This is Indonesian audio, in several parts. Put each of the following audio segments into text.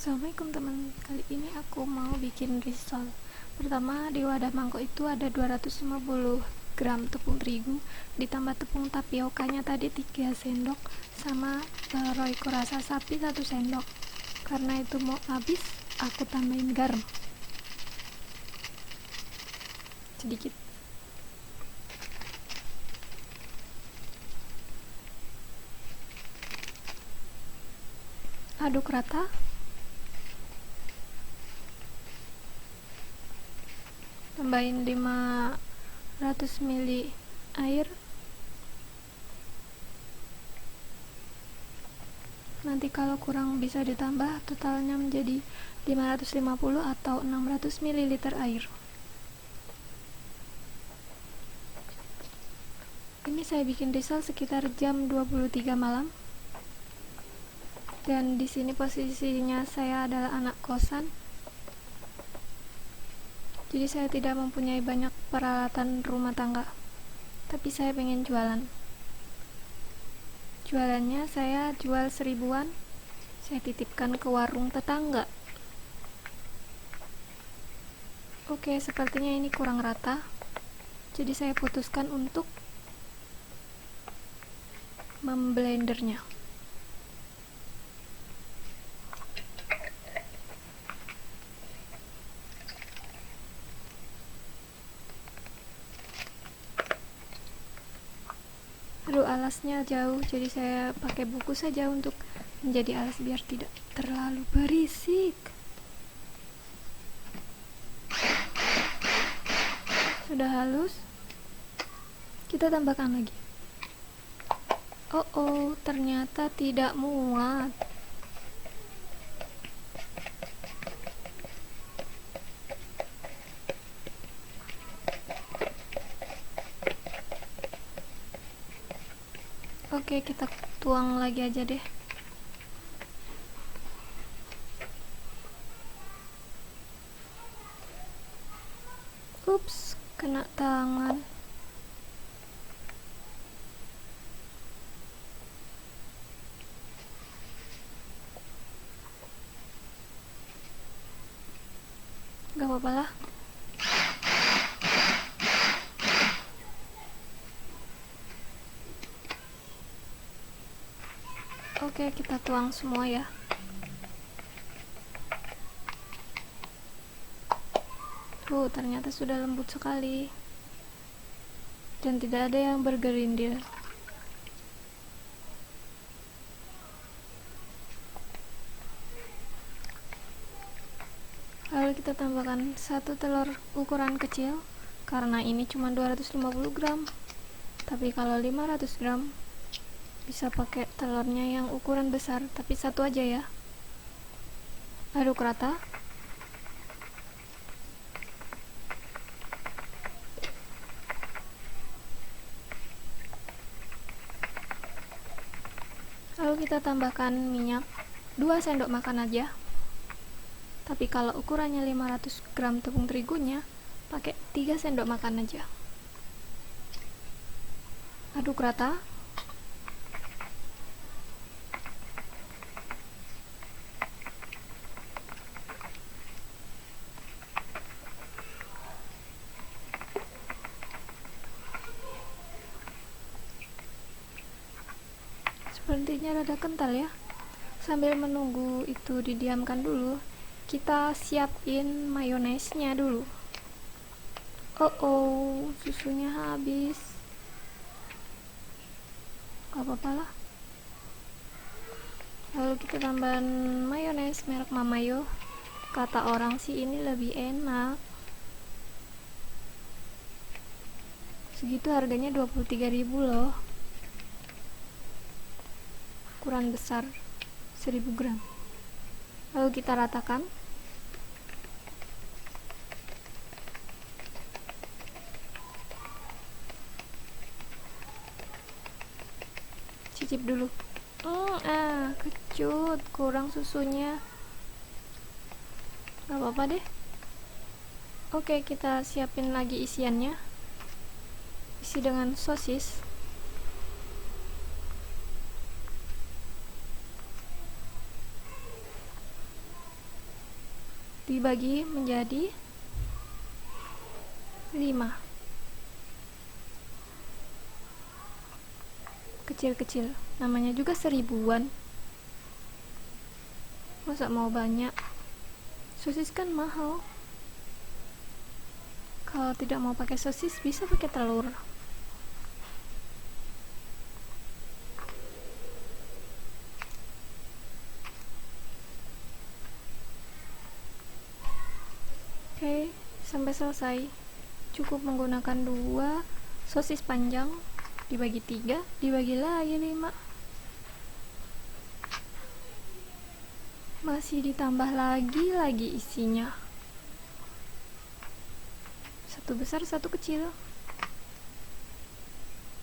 Assalamualaikum teman, kali ini aku mau bikin risol. Pertama, di wadah mangkok itu ada 250 gram tepung terigu, ditambah tepung tapiokanya tadi 3 sendok, sama royco rasa sapi 1 sendok. Karena itu mau habis, aku tambahin garam sedikit. Aduk rata. Tambahin 500 ml air. Nanti kalau kurang bisa ditambah, totalnya menjadi 550 atau 600 ml air. Ini saya bikin risol sekitar jam 23 malam. Dan di sini posisinya saya adalah anak kosan. Jadi saya tidak mempunyai banyak peralatan rumah tangga. Tapi saya pengen jualan. Jualannya saya jual 1000-an. Saya titipkan ke warung tetangga. Oke, sepertinya ini kurang rata. Jadi saya putuskan untuk memblendernya. Aduh, alasnya jauh, jadi saya pakai buku saja untuk menjadi alas biar tidak terlalu berisik. Sudah halus, kita tambahkan lagi. Oh, ternyata tidak muat. Oke, kita tuang lagi aja deh. Ups, kena tangan. Gak apa-apa lah. Oke, kita tuang semua ya. Ternyata sudah lembut sekali. Dan tidak ada yang bergerindil. Lalu kita tambahkan 1 telur ukuran kecil. Karena ini cuma 250 gram. Tapi kalau 500 gram bisa pakai telurnya yang ukuran besar, tapi 1 aja ya. Aduk rata. Lalu kita tambahkan minyak 2 sendok makan aja. Tapi kalau ukurannya 500 gram tepung terigunya, pakai 3 sendok makan aja. Aduk rata. Sepertinya rada kental ya. Sambil menunggu itu didiamkan dulu, kita siapin mayonesnya dulu. Susunya habis. Gak apa-apa lah. Lalu kita tambahin mayones merek Mamayo. Kata orang sih ini lebih enak. Segitu harganya 23.000 loh. Ukuran besar 1000 gram. Lalu kita ratakan. Cicip dulu. Kecut, kurang susunya. Gak apa-apa deh. Oke, kita siapin lagi isiannya. Isi dengan sosis. dibagi menjadi 5 kecil-kecil, namanya juga seribuan, masa mau banyak? Sosis kan mahal. Kalau tidak mau pakai sosis bisa pakai telur. Oke, sampai selesai. Cukup menggunakan 2 sosis panjang, dibagi 3, dibagi lagi 5. Masih ditambah lagi isinya. Satu besar, satu kecil.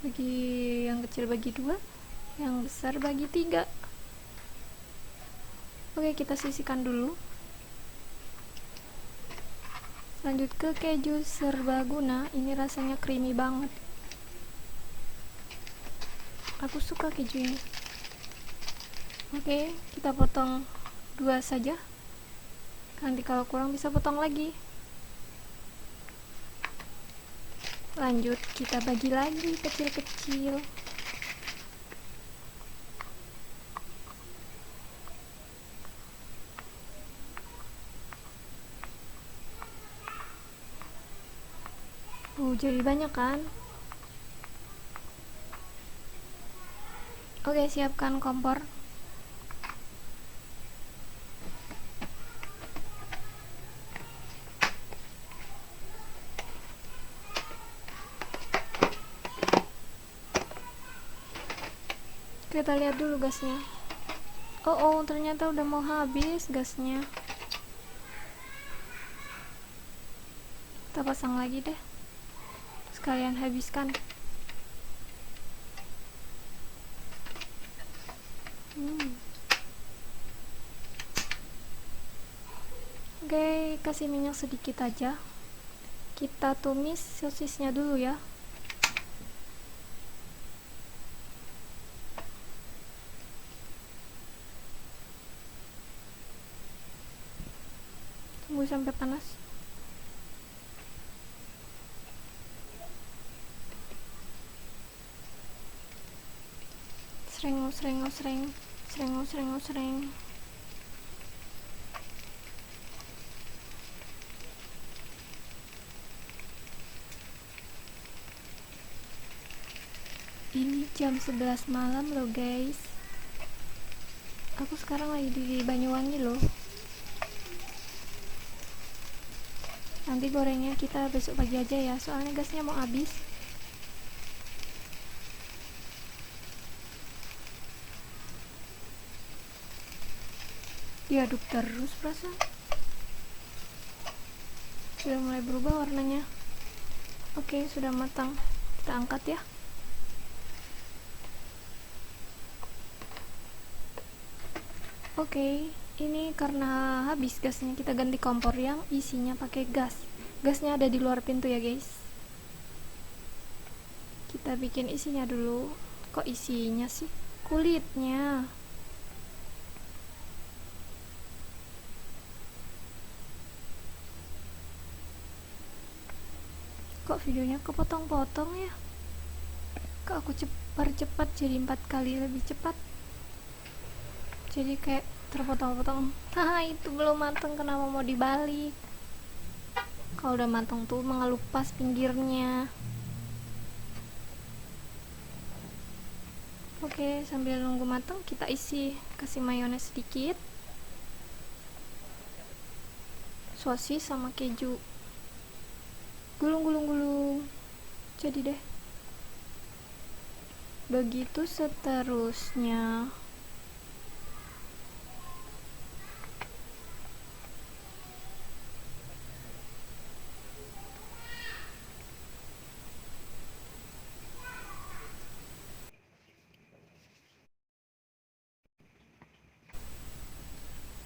Bagi yang kecil bagi 2, yang besar bagi 3. Oke, kita sisihkan dulu. Lanjut ke keju serbaguna. Ini rasanya creamy banget. Aku suka keju ini. Oke, kita potong 2 saja. Nanti kalau kurang bisa potong lagi. Lanjut, kita bagi lagi kecil-kecil. Jadi banyak kan? Oke, siapkan kompor. Kita lihat dulu gasnya. Oh, ternyata udah mau habis gasnya. Kita pasang lagi deh, sekalian habiskan. Oke, kasih minyak sedikit aja. Kita tumis sosisnya dulu ya. Tunggu sampai panas. Sreng. Ini jam 11 malam loh guys. Aku sekarang lagi di Banyuwangi loh. Nanti gorengnya kita besok pagi aja ya, soalnya gasnya mau habis. Diaduk terus perasaan. Sudah mulai berubah warnanya. Oke, sudah matang. Kita angkat ya. Oke, ini karena habis gasnya, kita ganti kompor yang isinya pakai gas. Gasnya ada di luar pintu ya guys. Kita bikin isinya dulu. Kok isinya sih? Kulitnya. Kok videonya kepotong-potong ya? Kok aku cepat jadi 4 kali lebih cepat. Jadi kayak terpotong-potong. Itu belum matang, kenapa mau dibalik? Kalau udah matang tuh mengelupas pinggirnya. Oke, sambil nunggu matang kita isi, kasih mayones sedikit, sosis sama keju, gulung. Jadi deh. Begitu seterusnya.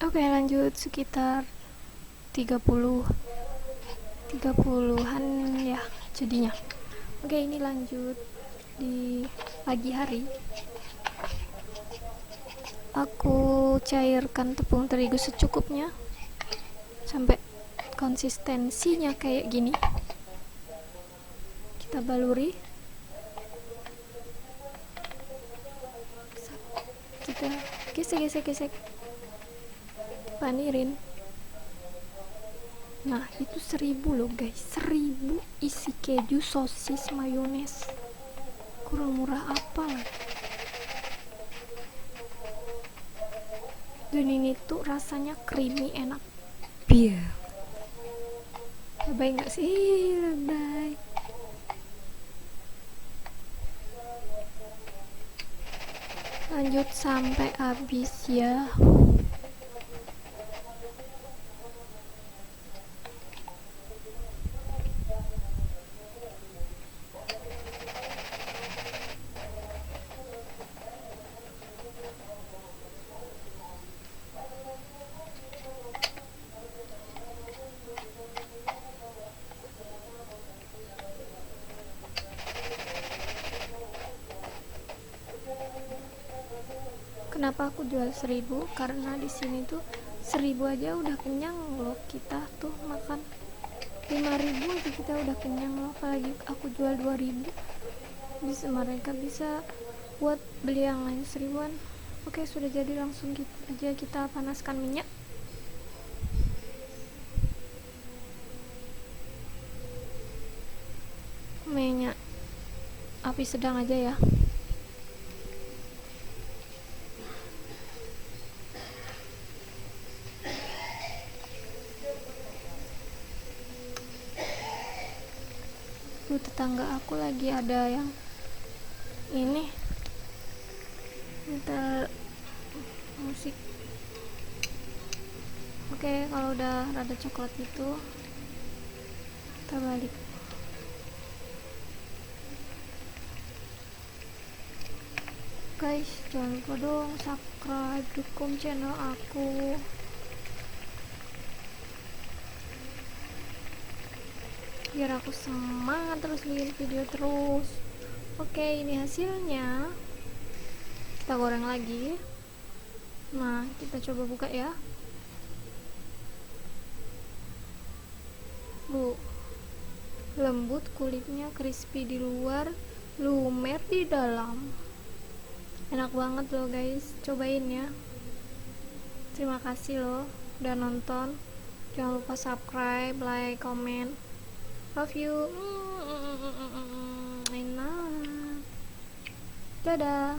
Oke, lanjut sekitar 30-an ya jadinya. Oke, ini lanjut di pagi hari. Aku cairkan tepung terigu secukupnya, sampai konsistensinya kayak gini. Kita baluri, kita gesek, panirin. Nah itu 1000 loh guys, 1000 isi keju, sosis, mayones, kurang murah apa lah. Dan ini tuh rasanya creamy, enak. Biar lebay gak sih? Lebay. Lanjut sampai habis ya. Kenapa aku jual 1000? Karena di sini tuh 1000 aja udah kenyang loh. Kita tuh makan 5000 aja kita udah kenyang loh, apalagi aku jual 2000. Mereka bisa buat beli yang lain 1000-an. Oke, sudah jadi, langsung aja kita panaskan minyak. Minyak api sedang aja ya. Tetangga aku lagi ada yang ini nyetel musik. Oke, kalau udah rada coklat itu kita balik. Guys, jangan lupa dong subscribe, dukung channel aku. Biar aku semangat terus bikin video terus. Oke, ini hasilnya. Kita goreng lagi. Nah, kita coba buka ya. Bu, lembut kulitnya, crispy di luar, lumer di dalam. Enak banget loh guys, cobain ya. Terima kasih loh udah nonton. Jangan lupa subscribe, like, comment. Love you. Enak. Dadah.